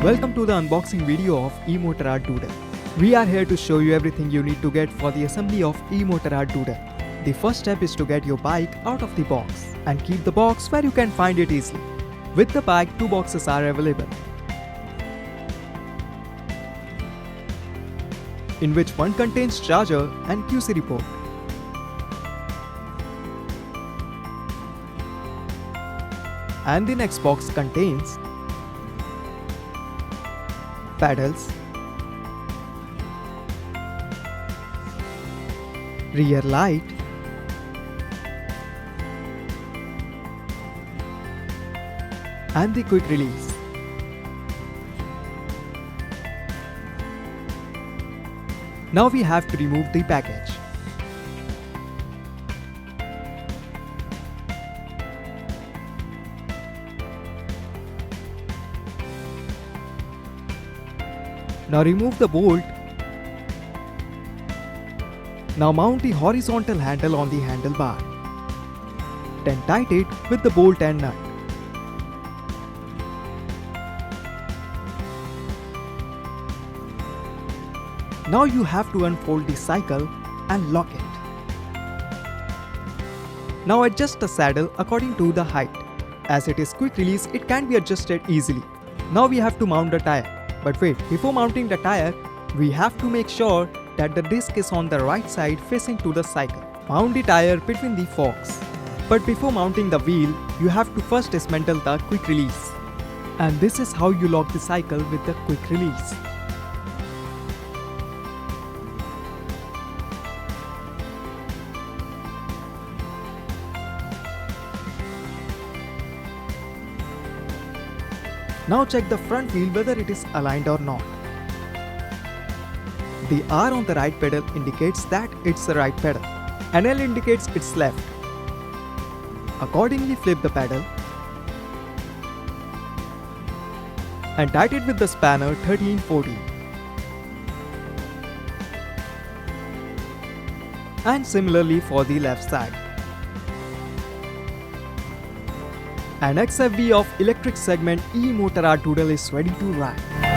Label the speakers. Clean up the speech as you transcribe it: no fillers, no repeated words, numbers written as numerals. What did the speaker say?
Speaker 1: Welcome to the unboxing video of EMotorad Doodle. We are here to show you everything you need to get for the assembly of EMotorad Doodle. The first step is to get your bike out of the box and keep the box where you can find it easily. With the bike, two boxes are available, in which one contains charger and QC report. And the next box contains pedals, rear light, and the quick release. Now we have to remove the package. Now remove the bolt. Now mount the horizontal handle on the handlebar. Then tighten it with the bolt and nut. Now you have to unfold the cycle and lock it. Now adjust the saddle according to the height. As it is quick release, it can be adjusted easily. Now we have to mount the tire. But wait, before mounting the tire, we have to make sure that the disc is on the right side facing to the cycle. Mount the tire between the forks. But before mounting the wheel, you have to first dismantle the quick release. And this is how you lock the cycle with the quick release. Now check the front wheel whether it is aligned or not. The R on the right pedal indicates that it's the right pedal, and L indicates it's left. Accordingly, flip the pedal and tighten it with the spanner 13-14. And similarly for the left side. An XFV of electric segment EMotorad Doodle is ready to ride.